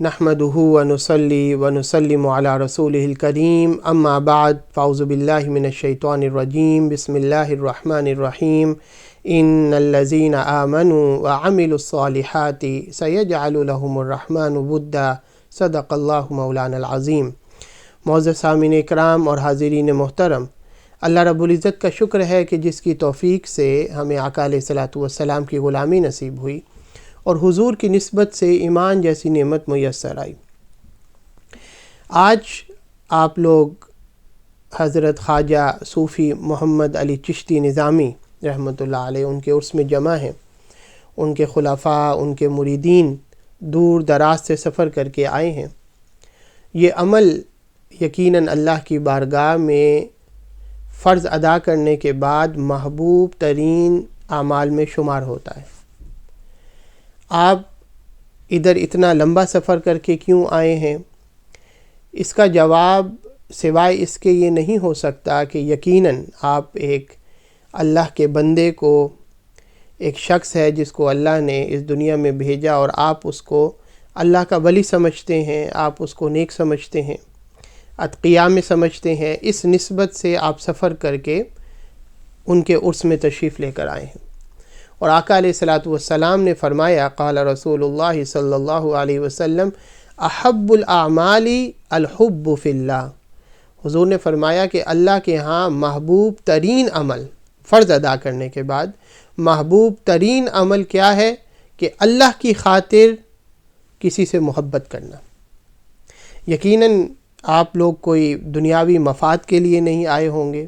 نحمدہ ونصلی ونسلم علی رسولہ الکریم اما بعد فاعوذ باللہ من الشیطان الرجیم بسم اللہ الرحمن الرحیم ان الذین آمنوا وعملوا الصالحات سیجعل لهم الرحمن ودا صدق اللہ مولانا العظیم۔ معزز سامعین اکرام اور حاضرین محترم، اللہ رب العزت کا شکر ہے کہ جس کی توفیق سے ہمیں آقا علیہ الصلاۃ والسلام کی غلامی نصیب ہوئی اور حضور کی نسبت سے ایمان جیسی نعمت میسر آئی۔ آج آپ لوگ حضرت خواجہ صوفی محمد علی چشتی نظامی رحمۃ اللہ علیہ ان کے عرس میں جمع ہیں۔ ان کے خلفاء، ان کے مریدین دور دراز سے سفر کر کے آئے ہیں۔ یہ عمل یقیناً اللہ کی بارگاہ میں فرض ادا کرنے کے بعد محبوب ترین اعمال میں شمار ہوتا ہے۔ آپ ادھر اتنا لمبا سفر کر کے کیوں آئے ہیں؟ اس کا جواب سوائے اس کے یہ نہیں ہو سکتا کہ یقیناً آپ ایک اللہ کے بندے کو، ایک شخص ہے جس کو اللہ نے اس دنیا میں بھیجا اور آپ اس کو اللہ کا ولی سمجھتے ہیں، آپ اس کو نیک سمجھتے ہیں، اتقیاء میں سمجھتے ہیں۔ اس نسبت سے آپ سفر کر کے ان کے عرس میں تشریف لے کر آئے ہیں۔ اور آقا علیہ الصلاۃ والسلام نے فرمایا، قال رسول اللہ صلی اللہ علیہ وسلم احب الاعمال الحب فی اللہ۔ حضور نے فرمایا کہ اللہ کے ہاں محبوب ترین عمل فرض ادا کرنے کے بعد محبوب ترین عمل کیا ہے؟ کہ اللہ کی خاطر کسی سے محبت کرنا۔ یقیناً آپ لوگ کوئی دنیاوی مفاد کے لیے نہیں آئے ہوں گے۔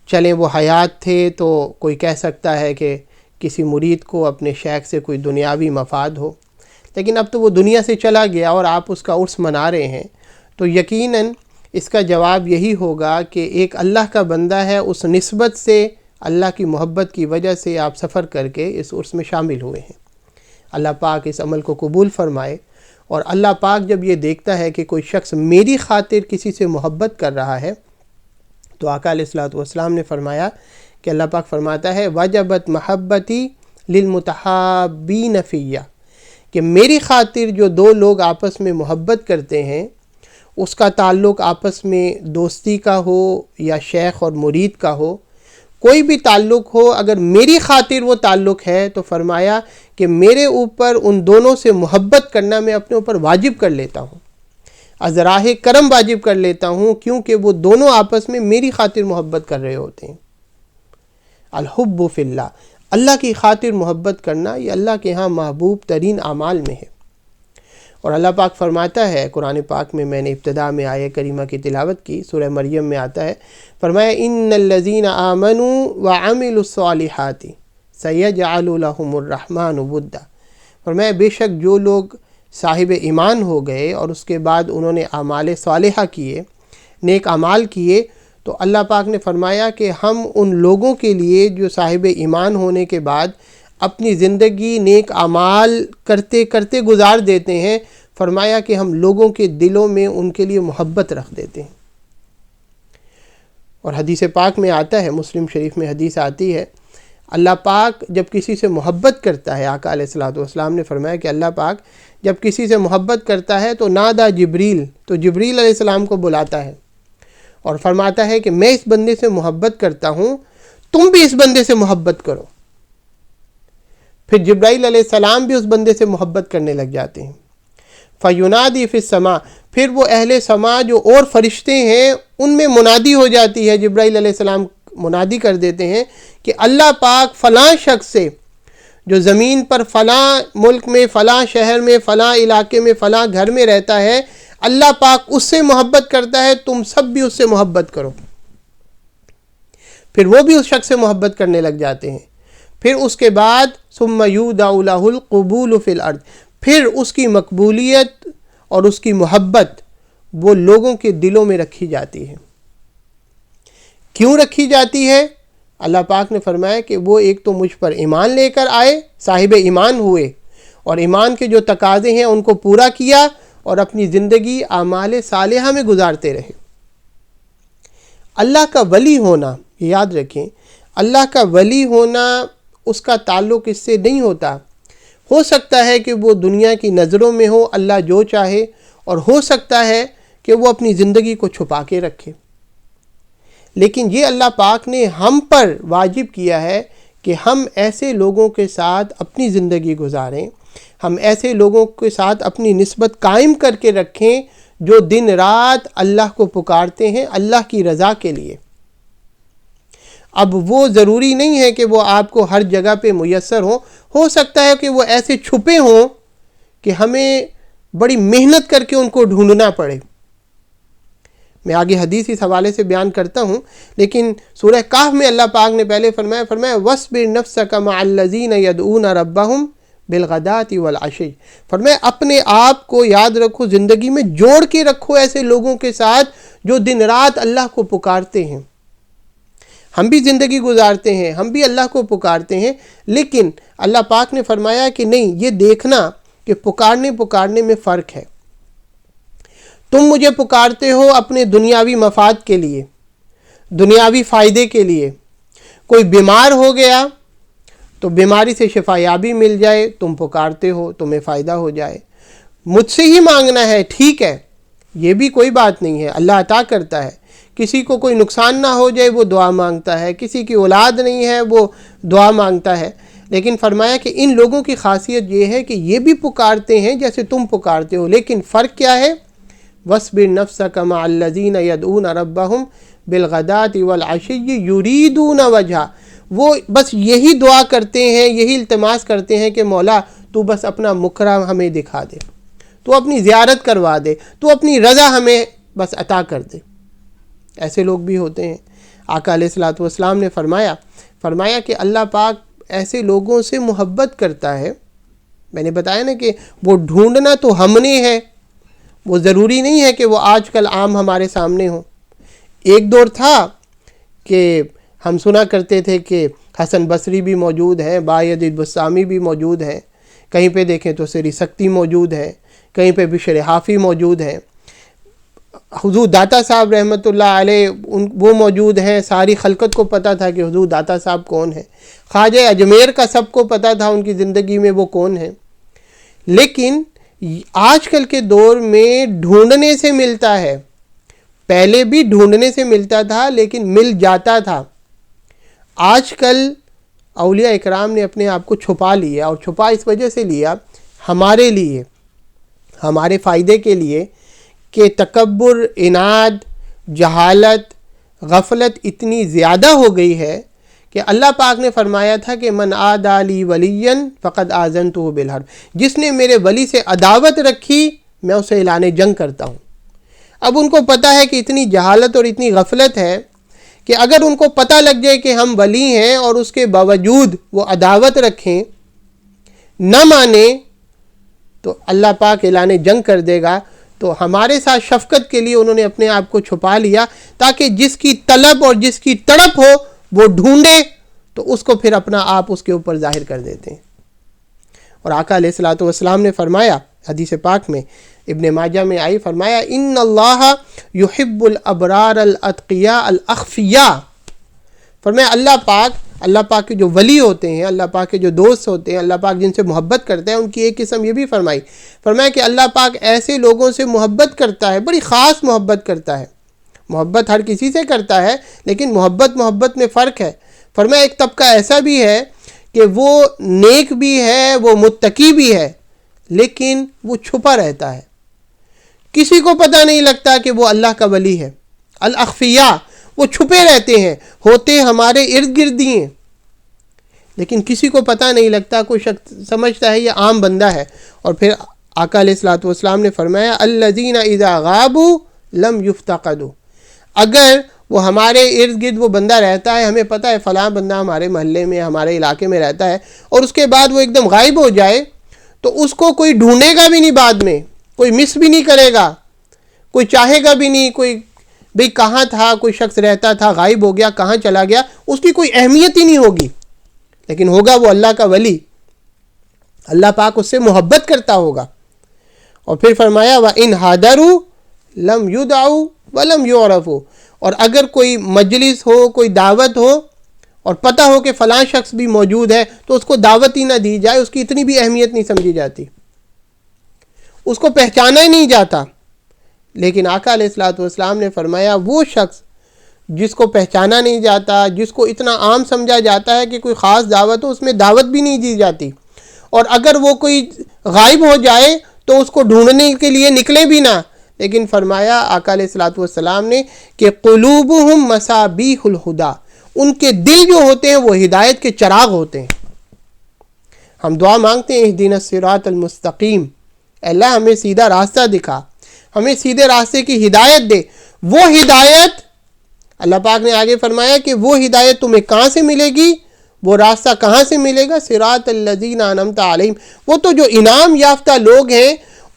چلیں وہ حیات تھے تو کوئی کہہ سکتا ہے کہ کسی مرید کو اپنے شیخ سے کوئی دنیاوی مفاد ہو، لیکن اب تو وہ دنیا سے چلا گیا اور آپ اس کا عرس منا رہے ہیں، تو یقیناً اس کا جواب یہی ہوگا کہ ایک اللہ کا بندہ ہے، اس نسبت سے اللہ کی محبت کی وجہ سے آپ سفر کر کے اس عرس میں شامل ہوئے ہیں۔ اللہ پاک اس عمل کو قبول فرمائے۔ اور اللہ پاک جب یہ دیکھتا ہے کہ کوئی شخص میری خاطر کسی سے محبت کر رہا ہے، تو آقا علیہ الصلوۃ والسلام نے فرمایا کہ اللہ پاک فرماتا ہے وجبت محبتی للمتحابین فیہ، کہ میری خاطر جو دو لوگ آپس میں محبت کرتے ہیں، اس کا تعلق آپس میں دوستی کا ہو یا شیخ اور مرید کا ہو، کوئی بھی تعلق ہو، اگر میری خاطر وہ تعلق ہے تو فرمایا کہ میرے اوپر ان دونوں سے محبت کرنا میں اپنے اوپر واجب کر لیتا ہوں، از راہ کرم واجب کر لیتا ہوں، کیونکہ وہ دونوں آپس میں میری خاطر محبت کر رہے ہوتے ہیں۔ الحب فی اللہ، اللہ کی خاطر محبت کرنا یہ اللہ کے ہاں محبوب ترین اعمال میں ہے۔ اور اللہ پاک فرماتا ہے قرآن پاک میں نے ابتدا میں آیہ کریمہ کی تلاوت کی، سورہ مریم میں آتا ہے، فرمایا ان الذین آمنوا وعملوا الصالحات سیجعل لهم الرحمن ودا۔ فرمایا بے شک جو لوگ صاحب ایمان ہو گئے اور اس کے بعد انہوں نے اعمال صالحہ کیے، نیک اعمال کیے، تو اللہ پاک نے فرمایا کہ ہم ان لوگوں کے لیے جو صاحب ایمان ہونے کے بعد اپنی زندگی نیک اعمال کرتے کرتے گزار دیتے ہیں، فرمایا کہ ہم لوگوں کے دلوں میں ان کے لیے محبت رکھ دیتے ہیں۔ اور حدیث پاک میں آتا ہے، مسلم شریف میں حدیث آتی ہے، اللہ پاک جب کسی سے محبت کرتا ہے، آقا علیہ الصلوۃ والسلام نے فرمایا کہ اللہ پاک جب کسی سے محبت کرتا ہے تو نادا جبریل، تو جبریل علیہ السلام کو بلاتا ہے اور فرماتا ہے کہ میں اس بندے سے محبت کرتا ہوں، تم بھی اس بندے سے محبت کرو۔ پھر جبرائیل علیہ السلام بھی اس بندے سے محبت کرنے لگ جاتے ہیں۔ فَيُنَادِي فِي السَّمَاءِ، پھر وہ اہل سما جو اور فرشتے ہیں ان میں منادی ہو جاتی ہے، جبرائیل علیہ السلام منادی کر دیتے ہیں کہ اللہ پاک فلاں شخص سے جو زمین پر فلاں ملک میں، فلاں شہر میں، فلاں علاقے میں، فلاں گھر میں رہتا ہے، اللہ پاک اس سے محبت کرتا ہے، تم سب بھی اس سے محبت کرو۔ پھر وہ بھی اس شخص سے محبت کرنے لگ جاتے ہیں۔ پھر اس کے بعد ثم یودع لہ القبول فی الارض، پھر اس کی مقبولیت اور اس کی محبت وہ لوگوں کے دلوں میں رکھی جاتی ہے۔ کیوں رکھی جاتی ہے؟ اللہ پاک نے فرمایا کہ وہ ایک تو مجھ پر ایمان لے کر آئے، صاحب ایمان ہوئے، اور ایمان کے جو تقاضے ہیں ان کو پورا کیا، اور اپنی زندگی اعمال صالحہ میں گزارتے رہے۔ اللہ کا ولی ہونا، یاد رکھیں، اللہ کا ولی ہونا اس کا تعلق اس سے نہیں ہوتا ہو سکتا ہے کہ وہ دنیا کی نظروں میں ہو اللہ جو چاہے، اور ہو سکتا ہے کہ وہ اپنی زندگی کو چھپا کے رکھے، لیکن یہ اللہ پاک نے ہم پر واجب کیا ہے کہ ہم ایسے لوگوں کے ساتھ اپنی زندگی گزاریں، ہم ایسے لوگوں کے ساتھ اپنی نسبت قائم کر کے رکھیں جو دن رات اللہ کو پکارتے ہیں اللہ کی رضا کے لیے۔ اب وہ ضروری نہیں ہے کہ وہ آپ کو ہر جگہ پہ میسر ہوں، ہو سکتا ہے کہ وہ ایسے چھپے ہوں کہ ہمیں بڑی محنت کر کے ان کو ڈھونڈنا پڑے۔ میں آگے حدیث اس حوالے سے بیان کرتا ہوں، لیکن سورہ کہف میں اللہ پاک نے پہلے فرمایا وَاصْبِرْ نَفْسَكَ مَعَ الَّذِينَ يَدْعُونَ رَبَّهُمْ بِالْغَدَاةِ وَالْعَشِيِّ، فرمایا اپنے آپ کو یاد رکھو، زندگی میں جوڑ کے رکھو ایسے لوگوں کے ساتھ جو دن رات اللہ کو پکارتے ہیں۔ ہم بھی زندگی گزارتے ہیں، ہم بھی اللہ کو پکارتے ہیں، لیکن اللہ پاک نے فرمایا کہ نہیں، یہ دیکھنا کہ پکارنے میں فرق ہے۔ تم مجھے پکارتے ہو اپنے دنیاوی مفاد کے لیے، دنیاوی فائدے کے لیے۔ کوئی بیمار ہو گیا تو بیماری سے شفا یابی مل جائے، تم پکارتے ہو، تمہیں فائدہ ہو جائے۔ مجھ سے ہی مانگنا ہے، ٹھیک ہے، یہ بھی کوئی بات نہیں ہے، اللہ عطا کرتا ہے۔ کسی کو کوئی نقصان نہ ہو جائے وہ دعا مانگتا ہے، کسی کی اولاد نہیں ہے وہ دعا مانگتا ہے، لیکن فرمایا کہ ان لوگوں کی خاصیت یہ ہے کہ یہ بھی پکارتے ہیں جیسے تم پکارتے ہو، لیکن فرق کیا ہے؟ وَاصْبِرْ نَفْسَكَ مَعَ الَّذِينَ يَدْعُونَ رَبَّهُمْ بِالْغَدَاةِ وَالْعَشِيِّ يُرِيدُونَ وَجْهَهُ، وہ بس یہی دعا کرتے ہیں، یہی التماس کرتے ہیں کہ مولا تو بس اپنا مکرم ہمیں دکھا دے، تو اپنی زیارت کروا دے، تو اپنی رضا ہمیں بس عطا کر دے۔ ایسے لوگ بھی ہوتے ہیں۔ آقا علیہ الصلوۃ والسلام نے فرمایا کہ اللہ پاک ایسے لوگوں سے محبت کرتا ہے۔ میں نے بتایا نا کہ وہ ڈھونڈنا تو ہم نے ہے، وہ ضروری نہیں ہے کہ وہ آج کل عام ہمارے سامنے ہوں۔ ایک دور تھا کہ ہم سنا کرتے تھے کہ حسن بصری بھی موجود ہیں، باید البسامی بھی موجود ہیں، کہیں پہ دیکھیں تو سری سکتی موجود ہے، کہیں پہ بشر حافی موجود ہیں، حضور داتا صاحب رحمۃ اللہ علیہ وہ موجود ہیں۔ ساری خلقت کو پتہ تھا کہ حضور داتا صاحب کون ہیں۔ خواجہ اجمیر کا سب کو پتہ تھا ان کی زندگی میں وہ کون ہیں۔ لیکن آج کل کے دور میں ڈھونڈنے سے ملتا ہے، پہلے بھی ڈھونڈنے سے ملتا تھا لیکن مل جاتا تھا۔ آج کل اولیاء اکرام نے اپنے آپ کو چھپا لیا، اور چھپا اس وجہ سے لیا ہمارے لیے، ہمارے فائدے کے لیے، کہ تکبر، عناد، جہالت، غفلت اتنی زیادہ ہو گئی ہے کہ اللہ پاک نے فرمایا تھا کہ من عادی لی ولیا فقد آذنتہ بالحرب، جس نے میرے ولی سے عداوت رکھی میں اسے اعلان جنگ کرتا ہوں۔ اب ان کو پتہ ہے کہ اتنی جہالت اور اتنی غفلت ہے کہ اگر ان کو پتہ لگ جائے کہ ہم ولی ہیں اور اس کے باوجود وہ عداوت رکھیں، نہ مانیں، تو اللہ پاک اعلان جنگ کر دے گا۔ تو ہمارے ساتھ شفقت کے لیے انہوں نے اپنے آپ کو چھپا لیا تاکہ جس کی طلب اور جس کی تڑپ ہو وہ ڈھونڈے تو اس کو پھر اپنا آپ اس کے اوپر ظاہر کر دیتے ہیں۔ اور آقا علیہ الصلوۃ والسلام نے فرمایا حدیث پاک میں، ابن ماجہ میں آئی، فرمایا ان اللہ یحب الابرار الاتقیاء الاخفیاء، فرمایا اللہ پاک کے جو ولی ہوتے ہیں، اللہ پاک کے جو دوست ہوتے ہیں، اللہ پاک جن سے محبت کرتے ہیں، ان کی ایک قسم یہ بھی فرمایا کہ اللہ پاک ایسے لوگوں سے محبت کرتا ہے، بڑی خاص محبت کرتا ہے۔ محبت ہر کسی سے کرتا ہے لیکن محبت میں فرق ہے۔ فرمایا ایک طبقہ ایسا بھی ہے کہ وہ نیک بھی ہے، وہ متقی بھی ہے، لیکن وہ چھپا رہتا ہے، کسی کو پتہ نہیں لگتا کہ وہ اللہ کا ولی ہے۔ الاخفیاء، وہ چھپے رہتے ہیں، ہوتے ہمارے ارد گرد ہی ہیں، لیکن کسی کو پتہ نہیں لگتا، کوئی شخص سمجھتا ہے یہ عام بندہ ہے۔ اور پھر آقا علیہ الصلوۃ والسلام نے فرمایا الذین اذا غابوا لم یفتقدوا، اگر وہ ہمارے ارد گرد وہ بندہ رہتا ہے، ہمیں پتہ ہے فلاں بندہ ہمارے محلے میں، ہمارے علاقے میں رہتا ہے، اور اس کے بعد وہ ایک دم غائب ہو جائے تو اس کو کوئی ڈھونڈے گا بھی نہیں، بعد میں کوئی مس بھی نہیں کرے گا، کوئی چاہے گا بھی نہیں، کوئی بھئی کہاں تھا، کوئی شخص رہتا تھا غائب ہو گیا، کہاں چلا گیا، اس کی کوئی اہمیت ہی نہیں ہوگی، لیکن ہوگا وہ اللہ کا ولی، اللہ پاک اس سے محبت کرتا ہوگا۔ اور پھر فرمایا وَإِنْ حَضَرُوا لَمْ يُدْعُوا وَلَمْ يُعْرَفُوا، اور اگر کوئی مجلس ہو، کوئی دعوت ہو اور پتہ ہو کہ فلاں شخص بھی موجود ہے تو اس کو دعوت ہی نہ دی جائے، اس کی اتنی بھی اہمیت نہیں سمجھی جاتی، اس کو پہچانا ہی نہیں جاتا۔ لیکن آقا علیہ الصلوۃ والسلام نے فرمایا وہ شخص جس کو پہچانا نہیں جاتا، جس کو اتنا عام سمجھا جاتا ہے کہ کوئی خاص دعوت ہو، اس میں دعوت بھی نہیں دی جاتی، اور اگر وہ کوئی غائب ہو جائے تو اس کو ڈھونڈنے کے لیے نکلے بھی نہ، لیکن فرمایا آقا علیہ الصلوۃ والسلام نے کہ قلوبہم مصابیح الہدی، ان کے دل جو ہوتے ہیں وہ ہدایت کے چراغ ہوتے ہیں۔ ہم دعا مانگتے ہیں اہدنا الصراط المستقیم، اللہ ہمیں سیدھا راستہ دکھا، ہمیں سیدھے راستے کی ہدایت دے۔ وہ ہدایت اللہ پاک نے آگے فرمایا کہ وہ ہدایت تمہیں کہاں سے ملے گی، وہ راستہ کہاں سے ملے گا؟ صراط الذین انعمت علیہم، وہ تو جو انعام یافتہ لوگ ہیں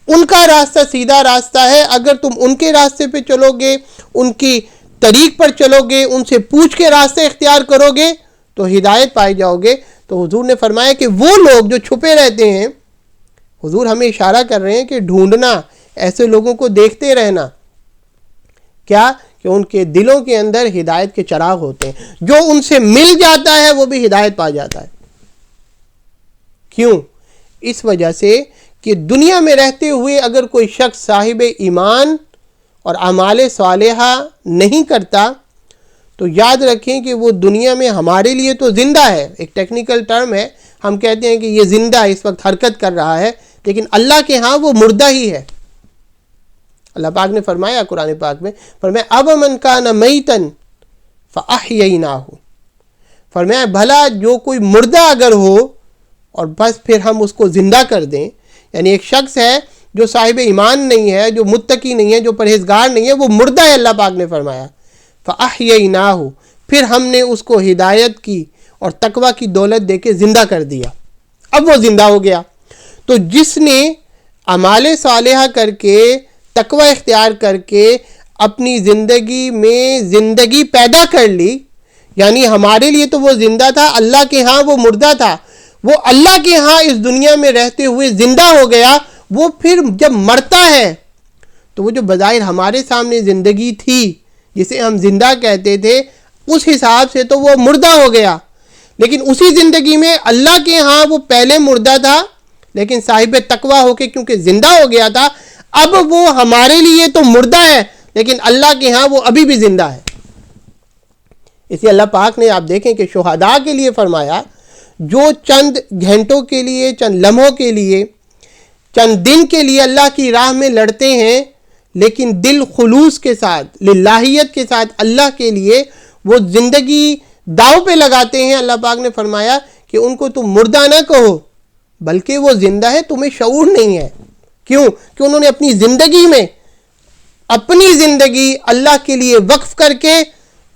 ان کا راستہ سیدھا راستہ ہے۔ اگر تم ان کے راستے پہ چلو گے، ان کی طریق پر چلو گے، ان سے پوچھ کے راستے اختیار کرو گے تو ہدایت پائے جاؤ گے۔ تو حضور نے فرمایا کہ وہ لوگ جو چھپے رہتے ہیں، حضور ہمیں اشارہ کر رہے ہیں کہ ڈھونڈنا، ایسے لوگوں کو دیکھتے رہنا، کیا کہ ان کے دلوں کے اندر ہدایت کے چراغ ہوتے ہیں، جو ان سے مل جاتا ہے وہ بھی ہدایت پا جاتا ہے۔ کیوں؟ اس وجہ سے کہ دنیا میں رہتے ہوئے اگر کوئی شخص صاحب ایمان اور اعمال صالحہ نہیں کرتا تو یاد رکھیں کہ وہ دنیا میں ہمارے لیے تو زندہ ہے، ایک ٹیکنیکل ٹرم ہے، ہم کہتے ہیں کہ یہ زندہ ہے، اس وقت حرکت کر رہا ہے، لیکن اللہ کے ہاں وہ مردہ ہی ہے۔ اللہ پاک نے فرمایا قرآن پاک میں، فرمایا اب من کان میتن فاحییناہ، فرمایا بھلا جو کوئی مردہ اگر ہو اور بس پھر ہم اس کو زندہ کر دیں، یعنی ایک شخص ہے جو صاحب ایمان نہیں ہے، جو متقی نہیں ہے، جو پرہیزگار نہیں ہے، وہ مردہ ہے، اللہ پاک نے فرمایا فاحییناہ، پھر ہم نے اس کو ہدایت کی اور تقوی کی دولت دے کے زندہ کر دیا، اب وہ زندہ ہو گیا۔ تو جس نے اعمال صالحہ کر کے، تقوی اختیار کر کے اپنی زندگی میں زندگی پیدا کر لی، یعنی ہمارے لیے تو وہ زندہ تھا، اللہ کے ہاں وہ مردہ تھا، وہ اللہ کے ہاں اس دنیا میں رہتے ہوئے زندہ ہو گیا، وہ پھر جب مرتا ہے تو وہ جو بظاہر ہمارے سامنے زندگی تھی جسے ہم زندہ کہتے تھے، اس حساب سے تو وہ مردہ ہو گیا، لیکن اسی زندگی میں اللہ کے ہاں وہ پہلے مردہ تھا، لیکن صاحب تقوی ہو کے کیونکہ زندہ ہو گیا تھا، اب وہ ہمارے لیے تو مردہ ہے لیکن اللہ کے ہاں وہ ابھی بھی زندہ ہے۔ اسی اللہ پاک نے آپ دیکھیں کہ شہداء کے لیے فرمایا، جو چند گھنٹوں کے لیے، چند لمحوں کے لیے، چند دن کے لیے اللہ کی راہ میں لڑتے ہیں، لیکن دل خلوص کے ساتھ، للہیت کے ساتھ اللہ کے لیے وہ زندگی داؤ پہ لگاتے ہیں، اللہ پاک نے فرمایا کہ ان کو تم مردہ نہ کہو بلکہ وہ زندہ ہے، تمہیں شعور نہیں ہے۔ کیوں؟ کہ انہوں نے اپنی زندگی میں اپنی زندگی اللہ کے لیے وقف کر کے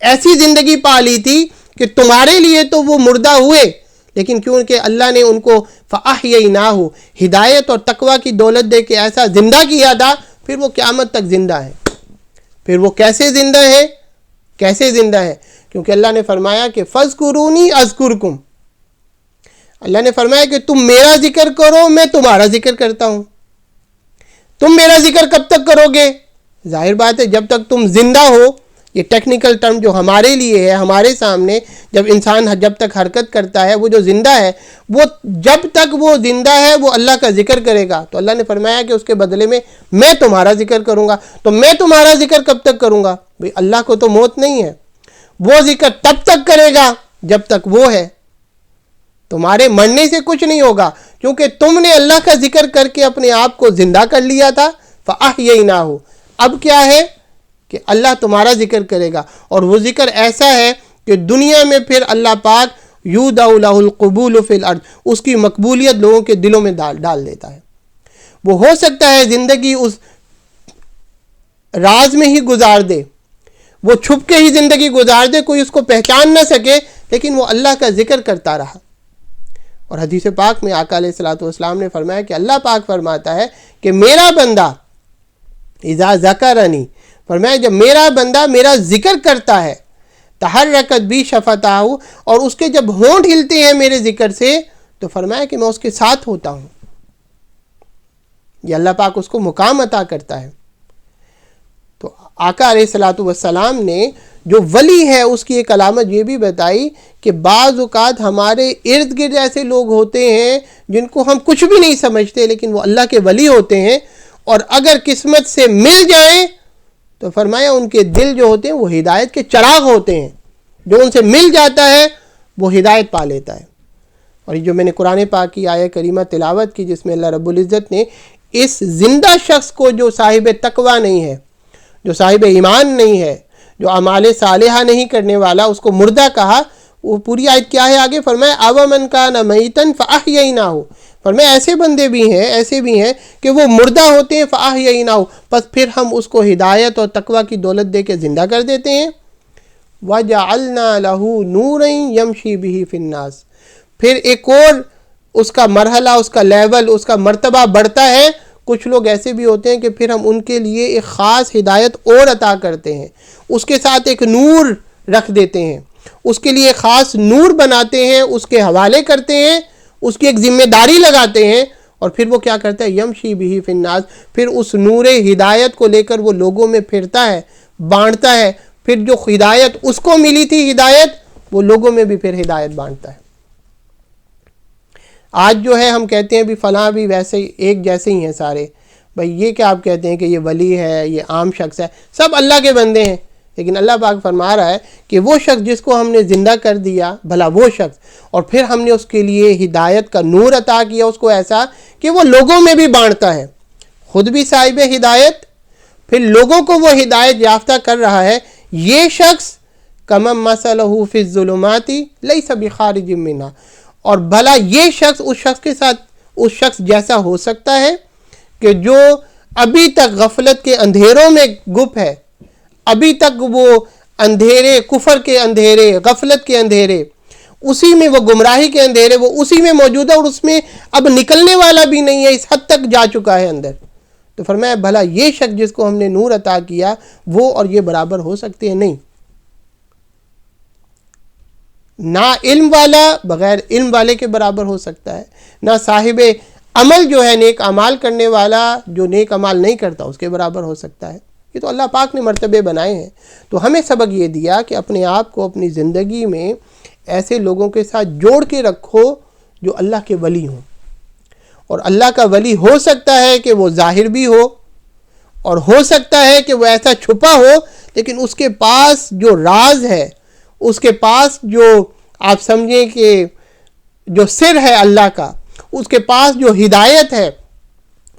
ایسی زندگی پا لی تھی کہ تمہارے لیے تو وہ مردہ ہوئے، لیکن کیونکہ اللہ نے ان کو فاحییناہ، ہدایت اور تقوی کی دولت دے کے ایسا زندہ کیا تھا، پھر وہ قیامت تک زندہ ہے۔ پھر وہ کیسے زندہ ہے؟ کیسے زندہ ہے؟ کیونکہ اللہ نے فرمایا کہ فاذکرونی اذکرکم، اللہ نے فرمایا کہ تم میرا ذکر کرو، میں تمہارا ذکر کرتا ہوں۔ تم میرا ذکر کب تک کرو گے؟ ظاہر بات ہے جب تک تم زندہ ہو، یہ ٹیکنیکل ٹرم جو ہمارے لیے ہے، ہمارے سامنے جب انسان جب تک حرکت کرتا ہے، وہ جو زندہ ہے، وہ جب تک وہ زندہ ہے وہ اللہ کا ذکر کرے گا، تو اللہ نے فرمایا کہ اس کے بدلے میں تمہارا ذکر کروں گا۔ تو میں تمہارا ذکر کب تک کروں گا؟ بھئی اللہ کو تو موت نہیں ہے، وہ ذکر تب تک کرے گا جب تک وہ ہے، تمہارے مرنے سے کچھ نہیں ہوگا، کیونکہ تم نے اللہ کا ذکر کر کے اپنے آپ کو زندہ کر لیا تھا، فاحییناہ۔ اب کیا ہے کہ اللہ تمہارا ذکر کرے گا، اور وہ ذکر ایسا ہے کہ دنیا میں پھر اللہ پاک یودع لہ القبول فی الارض، اس کی مقبولیت لوگوں کے دلوں میں ڈال دیتا ہے۔ وہ ہو سکتا ہے زندگی اس راز میں ہی گزار دے، وہ چھپ کے ہی زندگی گزار دے، کوئی اس کو پہچان نہ سکے، لیکن وہ اللہ کا ذکر کرتا رہا۔ اور حدیث پاک میں آقا علیہ الصلوۃ والسلام نے فرمایا کہ اللہ پاک فرماتا ہے کہ میرا بندہ اذا ذکرنی، فرمایا جب میرا بندہ میرا ذکر کرتا ہے، تحرکت بی شفتاہ، اور اس کے جب ہونٹ ہلتے ہیں میرے ذکر سے، تو فرمایا کہ میں اس کے ساتھ ہوتا ہوں۔ یہ اللہ پاک اس کو مقام عطا کرتا ہے۔ تو آقا علیہ الصلوۃ والسلام نے جو ولی ہے اس کی ایک علامت یہ بھی بتائی کہ بعض اوقات ہمارے ارد گرد ایسے لوگ ہوتے ہیں جن کو ہم کچھ بھی نہیں سمجھتے، لیکن وہ اللہ کے ولی ہوتے ہیں، اور اگر قسمت سے مل جائیں تو فرمایا ان کے دل جو ہوتے ہیں وہ ہدایت کے چراغ ہوتے ہیں، جو ان سے مل جاتا ہے وہ ہدایت پا لیتا ہے۔ اور یہ جو میں نے قرآن پاک کی آیہ کریمہ تلاوت کی، جس میں اللہ رب العزت نے اس زندہ شخص کو جو صاحب تقوی نہیں ہے، جو صاحب ایمان نہیں ہے، جو اعمال صالحہ نہیں کرنے والا، اس کو مردہ کہا۔ وہ پوری آیت کیا ہے آگے؟ فرمایا اومن کان میتا فاحییناہ، فرمایا ایسے بندے بھی ہیں، ایسے بھی ہیں کہ وہ مردہ ہوتے ہیں، فاحییناہ، پس پھر ہم اس کو ہدایت اور تقوی کی دولت دے کے زندہ کر دیتے ہیں۔ وجعلنا لہ نورا یمشی بہ فی الناس، پھر ایک اور اس کا مرحلہ، اس کا لیول، اس کا مرتبہ بڑھتا ہے۔ کچھ لوگ ایسے بھی ہوتے ہیں کہ پھر ہم ان کے لیے ایک خاص ہدایت اور عطا کرتے ہیں، اس کے ساتھ ایک نور رکھ دیتے ہیں، اس کے لیے خاص نور بناتے ہیں، اس کے حوالے کرتے ہیں، اس کی ایک ذمہ داری لگاتے ہیں، اور پھر وہ کیا کرتا ہے؟ یمشی بہ فی الناس، پھر اس نور ہدایت کو لے کر وہ لوگوں میں پھرتا ہے، بانٹتا ہے، پھر جو ہدایت اس کو ملی تھی ہدایت، وہ لوگوں میں بھی پھر ہدایت بانٹتا ہے۔ آج جو ہے ہم کہتے ہیں بھی فلاں بھی ویسے ایک جیسے ہی ہیں سارے، بھائی یہ کیا آپ کہتے ہیں کہ یہ ولی ہے، یہ عام شخص ہے، سب اللہ کے بندے ہیں، لیکن اللہ پاک فرما رہا ہے کہ وہ شخص جس کو ہم نے زندہ کر دیا، بھلا وہ شخص، اور پھر ہم نے اس کے لیے ہدایت کا نور عطا کیا اس کو ایسا کہ وہ لوگوں میں بھی بانٹتا ہے، خود بھی صاحب ہدایت، پھر لوگوں کو وہ ہدایت یافتہ کر رہا ہے۔ یہ شخص کمن مثلہ فی الظلمات لیس بخارج منہا، اور بھلا یہ شخص اس شخص کے ساتھ اس شخص جیسا ہو سکتا ہے کہ جو ابھی تک غفلت کے اندھیروں میں گپ ہے، ابھی تک وہ اندھیرے، کفر کے اندھیرے، غفلت کے اندھیرے، اسی میں وہ گمراہی کے اندھیرے، وہ اسی میں موجود ہے اور اس میں اب نکلنے والا بھی نہیں ہے، اس حد تک جا چکا ہے اندر۔ تو فرمایا بھلا یہ شخص جس کو ہم نے نور عطا کیا وہ اور یہ برابر ہو سکتے ہیں؟ نہیں۔ نہ علم والا بغیر علم والے کے برابر ہو سکتا ہے، نہ صاحب عمل جو ہے نیک اعمال کرنے والا جو نیک اعمال نہیں کرتا اس کے برابر ہو سکتا ہے۔ یہ تو اللہ پاک نے مرتبے بنائے ہیں۔ تو ہمیں سبق یہ دیا کہ اپنے آپ کو اپنی زندگی میں ایسے لوگوں کے ساتھ جوڑ کے رکھو جو اللہ کے ولی ہوں، اور اللہ کا ولی ہو سکتا ہے کہ وہ ظاہر بھی ہو، اور ہو سکتا ہے کہ وہ ایسا چھپا ہو لیکن اس کے پاس جو راز ہے، اس کے پاس جو آپ سمجھیں کہ جو سر ہے اللہ کا، اس کے پاس جو ہدایت ہے،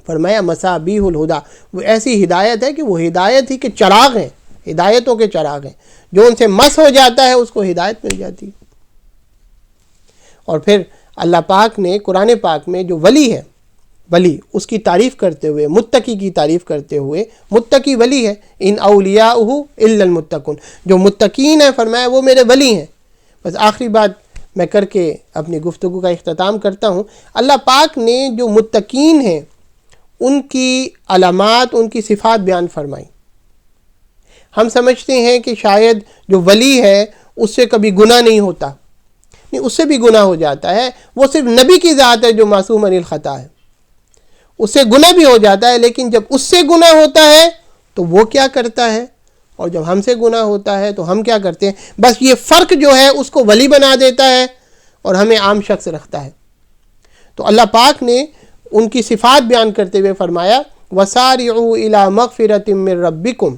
فرمایا مصابیح الہدا، وہ ایسی ہدایت ہے کہ وہ ہدایت ہی کے چراغ ہیں، ہدایتوں کے چراغ ہیں، جو ان سے مس ہو جاتا ہے اس کو ہدایت مل جاتی۔ اور پھر اللہ پاک نے قرآن پاک میں جو ولی ہے، ولی اس کی تعریف کرتے ہوئے، متقی کی تعریف کرتے ہوئے، متقی ولی ہے، ان اولیاءہ الا المتقون، جو متقین ہیں فرمایا وہ میرے ولی ہیں۔ بس آخری بات میں کر کے اپنی گفتگو کا اختتام کرتا ہوں۔ اللہ پاک نے جو متقین ہیں ان کی علامات، ان کی صفات بیان فرمائی۔ ہم سمجھتے ہیں کہ شاید جو ولی ہے اس سے کبھی گناہ نہیں ہوتا، نہیں، اس سے بھی گناہ ہو جاتا ہے، وہ صرف نبی کی ذات ہے جو معصوم عن الخطا ہے، اس سے گناہ بھی ہو جاتا ہے، لیکن جب اس سے گناہ ہوتا ہے تو وہ کیا کرتا ہے، اور جب ہم سے گناہ ہوتا ہے تو ہم کیا کرتے ہیں۔ بس یہ فرق جو ہے اس کو ولی بنا دیتا ہے اور ہمیں عام شخص رکھتا ہے۔ تو اللہ پاک نے ان کی صفات بیان کرتے ہوئے فرمایا وَسَارِعُوا إِلَىٰ مَغْفِرَةٍ مِّن رَبِّكُمْ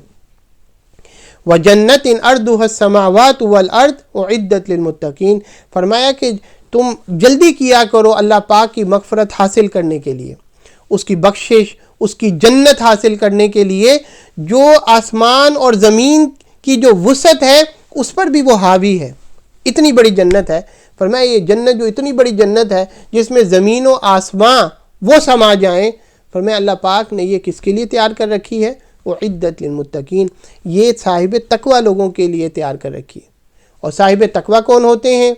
وَجَنَّةٍ أَرْضُهَا السَّمَاوَاتُ وَالْأَرْضُ أُعِدَّتْ لِلْمُتَّقِينَ، فرمایا کہ تم جلدی کیا کرو اللہ پاک کی مغفرت حاصل کرنے کے لیے، اس کی بخشش، اس کی جنت حاصل کرنے کے لیے، جو آسمان اور زمین کی جو وسعت ہے اس پر بھی وہ حاوی ہے، اتنی بڑی جنت ہے۔ فرمایا یہ جنت جو اتنی بڑی جنت ہے جس میں زمین و آسمان وہ سما جائیں، فرمایا اللہ پاک نے یہ کس کے لیے تیار کر رکھی ہے؟ اعدت للمتقین، یہ صاحب تقوی لوگوں کے لیے تیار کر رکھی ہے۔ اور صاحب تقوی کون ہوتے ہیں؟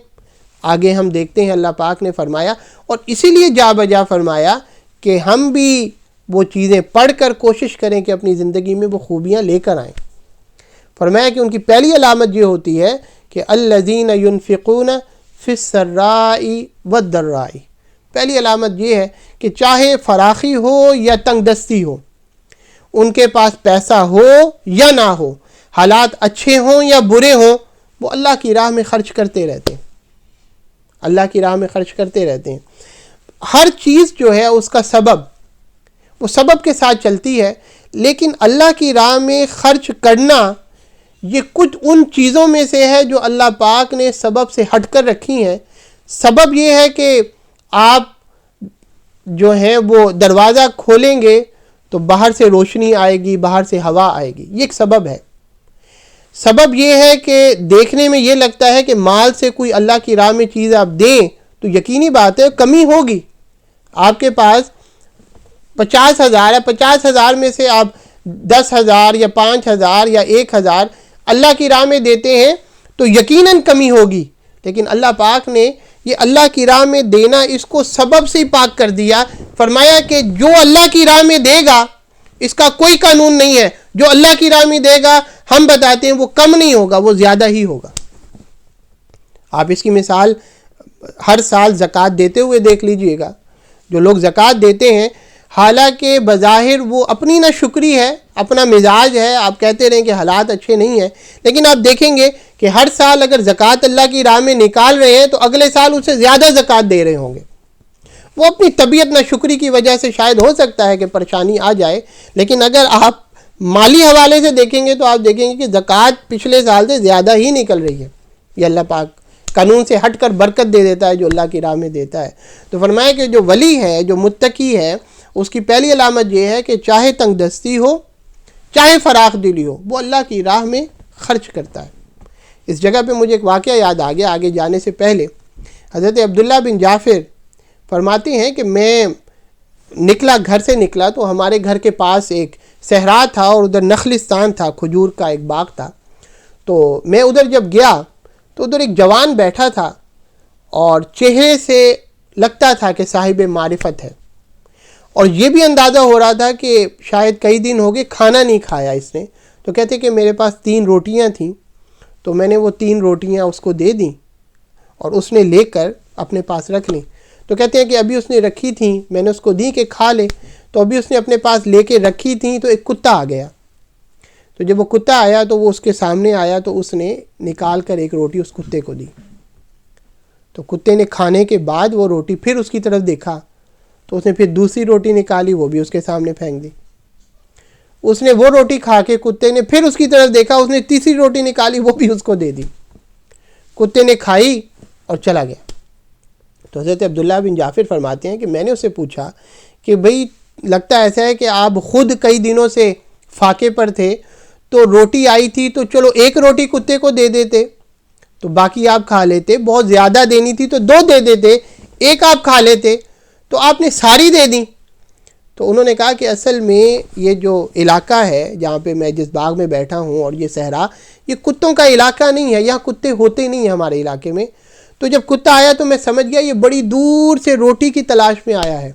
آگے ہم دیکھتے ہیں، اللہ پاک نے فرمایا، اور اسی لیے جا بجا فرمایا کہ ہم بھی وہ چیزیں پڑھ کر کوشش کریں کہ اپنی زندگی میں وہ خوبیاں لے کر آئیں۔ فرمایا کہ ان کی پہلی علامت یہ ہوتی ہے کہ الذین ينفقون فی السراء والضراء، پہلی علامت یہ ہے کہ چاہے فراخی ہو یا تنگ دستی ہو، ان کے پاس پیسہ ہو یا نہ ہو، حالات اچھے ہوں یا برے ہوں، وہ اللہ کی راہ میں خرچ کرتے رہتے ہیں، اللہ کی راہ میں خرچ کرتے رہتے ہیں۔ ہر چیز جو ہے اس کا سبب، وہ سبب کے ساتھ چلتی ہے، لیکن اللہ کی راہ میں خرچ کرنا یہ کچھ ان چیزوں میں سے ہے جو اللہ پاک نے سبب سے ہٹ کر رکھی ہیں۔ سبب یہ ہے کہ آپ جو ہیں وہ دروازہ کھولیں گے تو باہر سے روشنی آئے گی، باہر سے ہوا آئے گی، یہ ایک سبب ہے۔ سبب یہ ہے کہ دیکھنے میں یہ لگتا ہے کہ مال سے کوئی اللہ کی راہ میں چیز آپ دیں تو یقینی بات ہے کمی ہوگی۔ آپ کے پاس 50,000 ہے، 50,000 میں سے آپ 10,000 یا 5,000 یا 1,000 اللہ کی راہ میں دیتے ہیں تو یقیناً کمی ہوگی، لیکن اللہ پاک نے یہ اللہ کی راہ میں دینا اس کو سبب سے ہی پاک کر دیا۔ فرمایا کہ جو اللہ کی راہ میں دے گا اس کا کوئی قانون نہیں ہے، جو اللہ کی راہ میں دے گا ہم بتاتے ہیں وہ کم نہیں ہوگا، وہ زیادہ ہی ہوگا۔ آپ اس کی مثال ہر سال زکوٰۃ دیتے ہوئے دیکھ لیجئے گا۔ جو لوگ زکوٰۃ دیتے ہیں حالانکہ بظاہر وہ اپنی نہ شکری ہے، اپنا مزاج ہے، آپ کہتے رہیں کہ حالات اچھے نہیں ہیں، لیکن آپ دیکھیں گے کہ ہر سال اگر زکوٰۃ اللہ کی راہ میں نکال رہے ہیں تو اگلے سال اس سے زیادہ زکوٰۃ دے رہے ہوں گے۔ وہ اپنی طبیعت نہ شکری کی وجہ سے شاید ہو سکتا ہے کہ پریشانی آ جائے، لیکن اگر آپ مالی حوالے سے دیکھیں گے تو آپ دیکھیں گے کہ زکوٰۃ پچھلے سال سے زیادہ ہی نکل رہی ہے۔ یہ اللہ پاک قانون سے ہٹ کر برکت دے دیتا ہے جو اللہ کی راہ میں دیتا ہے۔ تو فرمایا کہ جو ولی ہے، جو متقی ہے، اس کی پہلی علامت یہ ہے کہ چاہے تنگ دستی ہو چاہے فراخ دلی ہو، وہ اللہ کی راہ میں خرچ کرتا ہے۔ اس جگہ پہ مجھے ایک واقعہ یاد آ گیا آگے جانے سے پہلے۔ حضرت عبداللہ بن جعفر فرماتے ہیں کہ میں گھر سے نکلا تو ہمارے گھر کے پاس ایک صحرا تھا اور ادھر نخلستان تھا، کھجور کا ایک باغ تھا۔ تو میں ادھر جب گیا تو ادھر ایک جوان بیٹھا تھا اور چہرے سے لگتا تھا کہ صاحب معرفت ہے، اور یہ بھی اندازہ ہو رہا تھا کہ شاید کئی دن ہو گئے کھانا نہیں کھایا اس نے۔ تو کہتے کہ میرے پاس 3 روٹیاں تھیں تو میں نے وہ 3 روٹیاں اس کو دے دیں اور اس نے لے کر اپنے پاس رکھ لیں۔ تو کہتے ہیں کہ ابھی اس نے رکھی تھیں، میں نے اس کو دی کہ کھا لے، تو ابھی اس نے اپنے پاس لے کے رکھی تھیں تو ایک کتا آ گیا۔ تو جب وہ کتا آیا تو وہ اس کے سامنے آیا تو اس نے نکال کر ایک روٹی اس کتے کو دی۔ تو کتے نے کھانے کے بعد وہ روٹی پھر اس کی طرف دیکھا تو اس نے پھر دوسری روٹی نکالی، وہ بھی اس کے سامنے پھینک دی۔ اس نے وہ روٹی کھا کے کتے نے پھر اس کی طرف دیکھا، اس نے تیسری روٹی نکالی، وہ بھی اس کو دے دی۔ کتے نے کھائی اور چلا گیا۔ تو حضرت عبداللہ بن جعفر فرماتے ہیں کہ میں نے اس سے پوچھا کہ بھئی لگتا ایسا ہے کہ آپ خود کئی دنوں سے فاقے پر تھے، تو روٹی آئی تھی تو چلو ایک روٹی کتے کو دے دیتے تو باقی آپ کھا لیتے، بہت زیادہ دینی تھی تو 2 دے دیتے، ایک آپ کھا لیتے، تو آپ نے ساری دے دیں۔ تو انہوں نے کہا کہ اصل میں یہ جو علاقہ ہے جہاں پہ میں جس باغ میں بیٹھا ہوں اور یہ صحرا، یہ کتوں کا علاقہ نہیں ہے، یہاں کتے ہوتے نہیں ہیں ہمارے علاقے میں۔ تو جب کتا آیا تو میں سمجھ گیا یہ بڑی دور سے روٹی کی تلاش میں آیا ہے،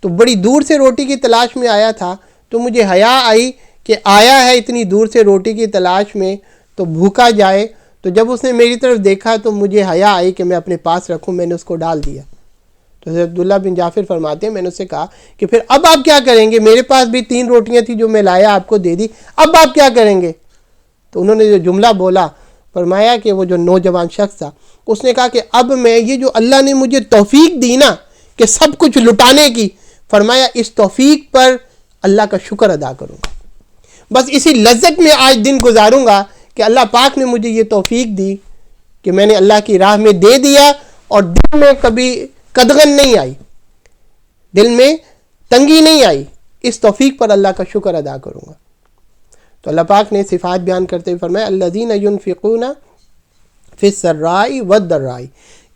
تو بڑی دور سے روٹی کی تلاش میں آیا تھا، تو مجھے حیا آئی کہ آیا ہے اتنی دور سے روٹی کی تلاش میں تو بھوکا جائے۔ تو جب اس نے میری طرف دیکھا تو مجھے حیا آئی کہ میں اپنے پاس رکھوں، میں نے اس کو ڈال دیا۔ تو حضرت عبداللہ بن جعفر فرماتے ہیں میں نے اس سے کہا کہ پھر اب آپ کیا کریں گے؟ میرے پاس بھی 3 روٹیاں تھیں جو میں لایا آپ کو دے دی، اب آپ کیا کریں گے؟ تو انہوں نے جو جملہ بولا، فرمایا کہ وہ جو نوجوان شخص تھا اس نے کہا کہ اب میں یہ جو اللہ نے مجھے توفیق دی نا کہ سب کچھ لٹانے کی، فرمایا اس توفیق پر اللہ کا شکر ادا کروں گا، بس اسی لذت میں آج دن گزاروں گا کہ اللہ پاک نے مجھے یہ توفیق دی کہ میں نے اللہ کی راہ میں دے دیا اور دل میں کبھی قدغن نہیں آئی، دل میں تنگی نہیں آئی، اس توفیق پر اللہ کا شکر ادا کروں گا۔ تو اللہ پاک نے صفات بیان کرتے ہوئے فرمایا الذین ینفقون فی السراء والضراء،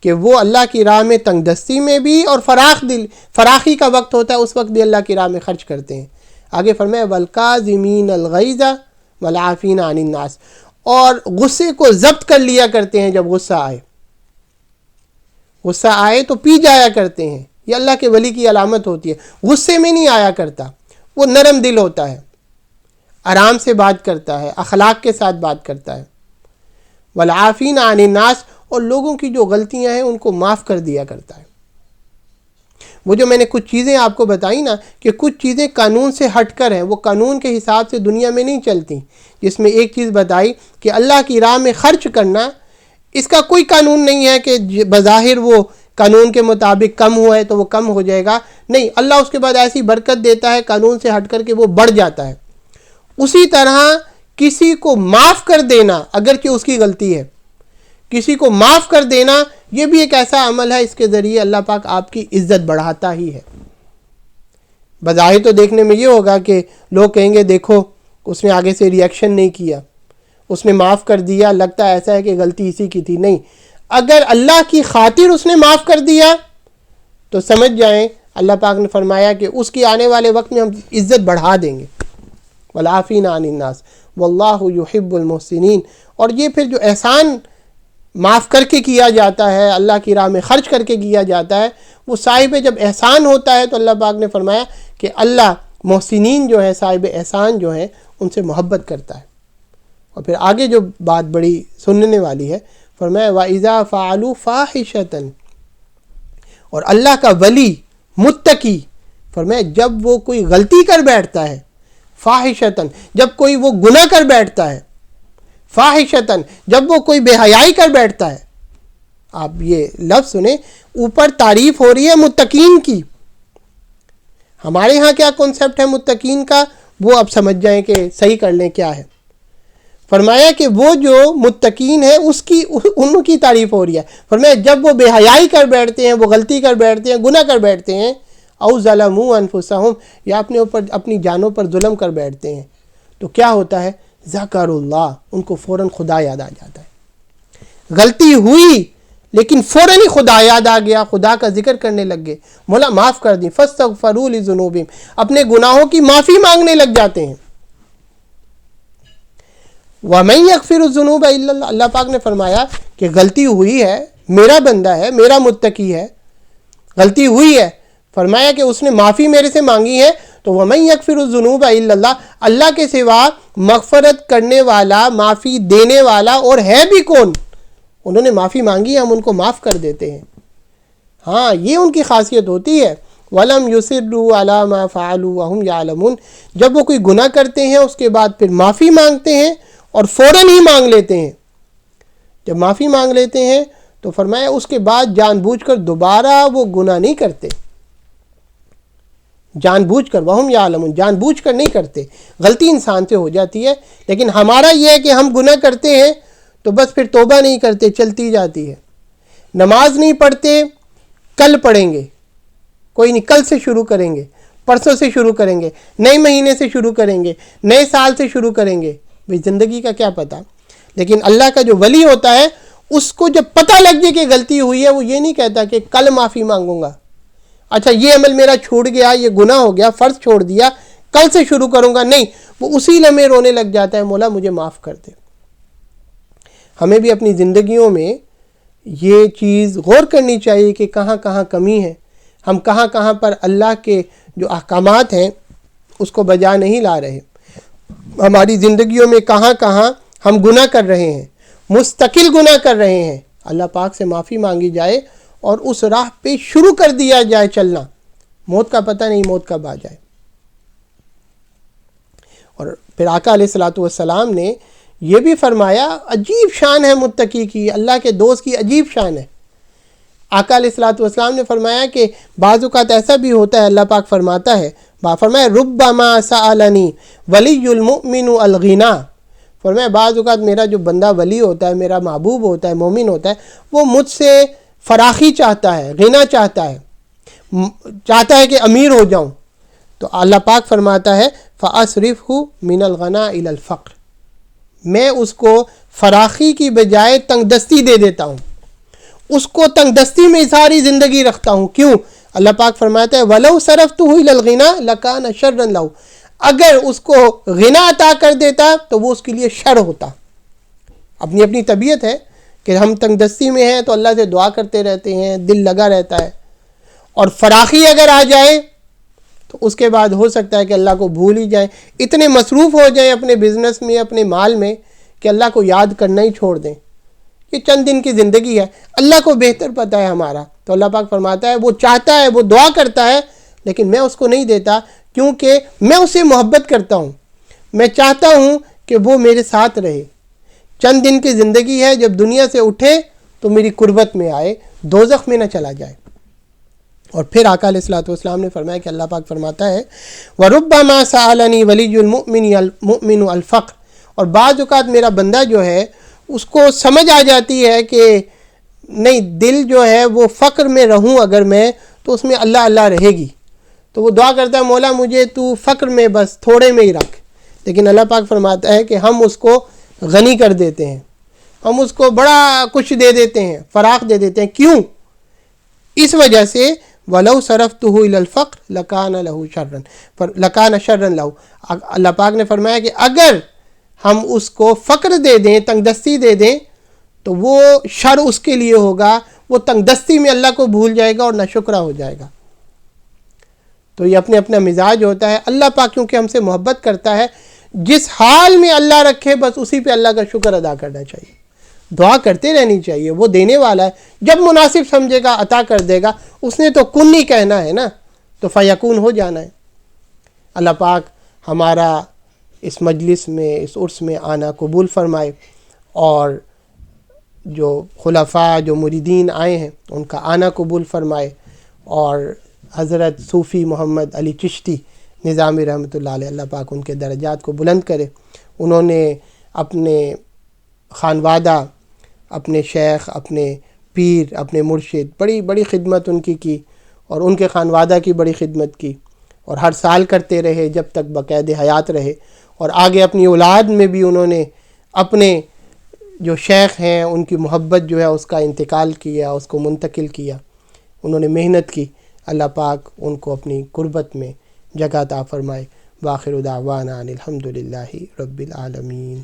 کہ وہ اللہ کی راہ میں تنگ دستی میں بھی اور فراخی کا وقت ہوتا ہے اس وقت بھی اللہ کی راہ میں خرچ کرتے ہیں۔ آگے فرمایا والکاظمین الغیظ والعافین عن الناس، اور غصے کو ضبط کر لیا کرتے ہیں، جب غصہ آئے تو پی جایا کرتے ہیں۔ یہ اللہ کے ولی کی علامت ہوتی ہے، غصے میں نہیں آیا کرتا، وہ نرم دل ہوتا ہے، آرام سے بات کرتا ہے، اخلاق کے ساتھ بات کرتا ہے۔ والعافین عن الناس، اور لوگوں کی جو غلطیاں ہیں ان کو معاف کر دیا کرتا ہے۔ وہ جو میں نے کچھ چیزیں آپ کو بتائی نا کہ کچھ چیزیں قانون سے ہٹ کر ہیں، وہ قانون کے حساب سے دنیا میں نہیں چلتی، جس میں ایک چیز بتائی کہ اللہ کی راہ میں خرچ کرنا، اس کا کوئی قانون نہیں ہے کہ بظاہر وہ قانون کے مطابق کم ہوا ہے تو وہ کم ہو جائے گا، نہیں، اللہ اس کے بعد ایسی برکت دیتا ہے قانون سے ہٹ کر کے وہ بڑھ جاتا ہے۔ اسی طرح کسی کو معاف کر دینا اگرچہ اس کی غلطی ہے، کسی کو معاف کر دینا یہ بھی ایک ایسا عمل ہے اس کے ذریعے اللہ پاک آپ کی عزت بڑھاتا ہی ہے۔ بظاہر تو دیکھنے میں یہ ہوگا کہ لوگ کہیں گے دیکھو اس نے آگے سے ری ایکشن نہیں کیا، اس نے معاف کر دیا، لگتا ہے ایسا ہے کہ غلطی اسی کی تھی۔ نہیں، اگر اللہ کی خاطر اس نے معاف کر دیا تو سمجھ جائیں اللہ پاک نے فرمایا کہ اس کی آنے والے وقت میں ہم عزت بڑھا دیں گے۔ والعافین عن الناس واللہ یحب المحسنین۔ اور یہ پھر جو احسان معاف کر کے کیا جاتا ہے، اللہ کی راہ میں خرچ کر کے کیا جاتا ہے، وہ صاحب جب احسان ہوتا ہے تو اللہ پاک نے فرمایا کہ اللہ محسنین جو ہے، صاحب احسان جو ہیں، ان سے محبت کرتا ہے۔ اور پھر آگے جو بات بڑی سننے والی ہے، فرمایا وَإِذَا فَعَلُوا فَاحِشَةً، اور اللہ کا ولی متقی فرمایا جب وہ کوئی غلطی کر بیٹھتا ہے، فاحشتاً جب کوئی وہ گناہ کر بیٹھتا ہے، فاحشتاً جب وہ کوئی بے حیائی کر بیٹھتا ہے۔ آپ یہ لفظ سنیں، اوپر تعریف ہو رہی ہے متقین کی۔ ہمارے ہاں کیا کنسپٹ ہے متقین کا، وہ اب سمجھ جائیں کہ صحیح کر لیں کیا ہے۔ فرمایا کہ وہ جو متقین ہے ان کی تعریف ہو رہی ہے۔ فرمایا جب وہ بے حیائی کر بیٹھتے ہیں، وہ غلطی کر بیٹھتے ہیں، گناہ کر بیٹھتے ہیں، او ظلموا انفسہم، یا اپنی جانوں پر ظلم کر بیٹھتے ہیں، تو کیا ہوتا ہے؟ ذکر اللہ، ان کو فوراً خدا یاد آ جاتا ہے۔ غلطی ہوئی لیکن فوراً ہی خدا یاد آ گیا، خدا کا ذکر کرنے لگ گئے، مولا معاف کر دی، فاستغفروا لذنوبہم، اپنے گناہوں کی معافی مانگنے لگ جاتے ہیں۔ وَمَن يَغْفِرُ الذُّنُوبَ إِلَّا اللَّهُ، اللہ پاک نے فرمایا کہ غلطی ہوئی ہے، میرا بندہ ہے، میرا متقی ہے، غلطی ہوئی ہے، فرمایا کہ اس نے معافی میرے سے مانگی ہے، تو وَمَن يَغْفِرُ الذُّنُوبَ إِلَّا اللَّهُ، اللہ کے سوا مغفرت کرنے والا، معافی دینے والا اور ہے بھی کون؟ انہوں نے معافی مانگی، ہم ان کو معاف کر دیتے ہیں۔ ہاں، یہ ان کی خاصیت ہوتی ہے۔ وَلَمْ يُصِرُّوا عَلَى مَا فَعَلُوا وَهُمْ يَعْلَمُونَ، جب وہ کوئی گناہ کرتے ہیں اس کے بعد پھر معافی مانگتے ہیں اور فوراً ہی مانگ لیتے ہیں۔ جب معافی مانگ لیتے ہیں تو فرمایا اس کے بعد جان بوجھ کر دوبارہ وہ گناہ نہیں کرتے، جان بوجھ کر، وہم یعلمون، جان بوجھ کر نہیں کرتے۔ غلطی انسان سے ہو جاتی ہے، لیکن ہمارا یہ ہے کہ ہم گناہ کرتے ہیں تو بس پھر توبہ نہیں کرتے، چلتی جاتی ہے۔ نماز نہیں پڑھتے، کل پڑھیں گے، کوئی نہیں، کل سے شروع کریں گے، پرسوں سے شروع کریں گے، نئے مہینے سے شروع کریں گے، نئے سال سے شروع کریں گے۔ بھئی زندگی کا کیا پتہ؟ لیکن اللہ کا جو ولی ہوتا ہے اس کو جب پتہ لگ جائے کہ غلطی ہوئی ہے، وہ یہ نہیں کہتا کہ کل معافی مانگوں گا، اچھا یہ عمل میرا چھوٹ گیا، یہ گناہ ہو گیا، فرض چھوڑ دیا، کل سے شروع کروں گا، نہیں، وہ اسی لمحے رونے لگ جاتا ہے، مولا مجھے معاف کر دے۔ ہمیں بھی اپنی زندگیوں میں یہ چیز غور کرنی چاہیے کہ کہاں کہاں کمی ہے، ہم کہاں کہاں پر اللہ کے جو احکامات ہیں اس کو بجا نہیں لا رہے، ہماری زندگیوں میں کہاں کہاں ہم گناہ کر رہے ہیں، مستقل گناہ کر رہے ہیں۔ اللہ پاک سے معافی مانگی جائے اور اس راہ پہ شروع کر دیا جائے چلنا، موت کا پتہ نہیں موت کب آ جائے۔ اور پھر آقا علیہ الصلوۃ والسلام نے یہ بھی فرمایا، عجیب شان ہے متقی کی، اللہ کے دوست کی عجیب شان ہے۔ آقا علیہ الصلوۃ والسلام نے فرمایا کہ بعض اوقات ایسا بھی ہوتا ہے، اللہ پاک فرماتا ہے، فرمایا ربما سألنی ولی المؤمن الغنا، فرمایا بعض اوقات میرا جو بندہ ولی ہوتا ہے، میرا محبوب ہوتا ہے، مومن ہوتا ہے، وہ مجھ سے فراخی چاہتا ہے، غنا چاہتا ہے کہ امیر ہو جاؤں، تو اللہ پاک فرماتا ہے فَأَصْرِفْهُ مِنَ الْغَنَى إِلَى الْفَقْرِ، میں اس کو فراخی کی بجائے تنگ دستی دے دیتا ہوں، اس کو تنگ دستی میں ساری زندگی رکھتا ہوں۔ کیوں؟ اللہ پاک فرماتا ہے وَلَوْ صَرَفْتُهُ إِلَى الْغِنَى لَكَانَ شَرًّا لَهُ، اگر اس کو غنا عطا کر دیتا تو وہ اس کے لیے شر ہوتا۔ اپنی اپنی طبیعت ہے کہ ہم تنگ دستی میں ہیں تو اللہ سے دعا کرتے رہتے ہیں، دل لگا رہتا ہے، اور فراخی اگر آ جائے تو اس کے بعد ہو سکتا ہے کہ اللہ کو بھول ہی جائیں، اتنے مصروف ہو جائیں اپنے بزنس میں، اپنے مال میں، کہ اللہ کو یاد کرنا ہی چھوڑ دیں۔ یہ چند دن کی زندگی ہے، اللہ کو بہتر پتہ ہے ہمارا، تو اللہ پاک فرماتا ہے وہ چاہتا ہے، وہ دعا کرتا ہے، لیکن میں اس کو نہیں دیتا، کیونکہ میں اسے محبت کرتا ہوں، میں چاہتا ہوں کہ وہ میرے ساتھ رہے، چند دن کی زندگی ہے، جب دنیا سے اٹھے تو میری قربت میں آئے، دوزخ میں نہ چلا جائے۔ اور پھر آقا علیہ الصلوۃ والسلام نے فرمایا کہ اللہ پاک فرماتا ہے وَرُبَّمَا سَأَلَنِي وَلِيُّ الْمُؤْمِنُ الْفَقْرَ، اور بعض اوقات میرا بندہ جو ہے اس کو سمجھ آ جاتی ہے کہ نہیں، دل جو ہے وہ فقر میں رہوں اگر میں تو اس میں اللہ اللہ رہے گی، تو وہ دعا کرتا ہے مولا مجھے تو فقر میں بس تھوڑے میں ہی رکھ، لیکن اللہ پاک فرماتا ہے کہ ہم اس کو غنی کر دیتے ہیں، ہم اس کو بڑا کچھ دے دیتے ہیں، فراخ دے دیتے ہیں۔ کیوں؟ اس وجہ سے وَلَوْ صَرَفْتُهُ إِلَى الْفَقْرِ لَكَانَ لَهُ شَرًّا، لَكَانَ شَرًّا لَهُ، اللہ پاک نے فرمایا کہ اگر ہم اس کو فقر دے دیں، تنگ دستی دے دیں، تو وہ شر اس کے لیے ہوگا، وہ تنگ دستی میں اللہ کو بھول جائے گا اور ناشکرا ہو جائے گا۔ تو یہ اپنے اپنا مزاج ہوتا ہے۔ اللہ پاک کیونکہ ہم سے محبت کرتا ہے، جس حال میں اللہ رکھے بس اسی پہ اللہ کا شکر ادا کرنا چاہیے، دعا کرتے رہنی چاہیے، وہ دینے والا ہے، جب مناسب سمجھے گا عطا کر دے گا، اس نے تو کن نہیں کہنا ہے نا، تو فیکون ہو جانا ہے۔ اللہ پاک ہمارا اس مجلس میں، اس عرس میں آنا قبول فرمائے، اور جو خلفاء، جو مریدین آئے ہیں ان کا آنا قبول فرمائے، اور حضرت صوفی محمد علی چشتی نظامی رحمۃ اللہ علیہ، اللہ پاک ان کے درجات کو بلند کرے۔ انہوں نے اپنے خانوادہ، اپنے شیخ، اپنے پیر، اپنے مرشد، بڑی بڑی خدمت ان کی، اور ان کے خانوادہ کی بڑی خدمت کی، اور ہر سال کرتے رہے جب تک بقید حیات رہے، اور آگے اپنی اولاد میں بھی انہوں نے اپنے جو شیخ ہیں ان کی محبت جو ہے اس کا انتقال کیا، اس کو منتقل کیا، انہوں نے محنت کی۔ اللہ پاک ان کو اپنی قربت میں جگہ عطا فرمائے۔ وآخر دعوانا ان الحمد للہ رب العالمین۔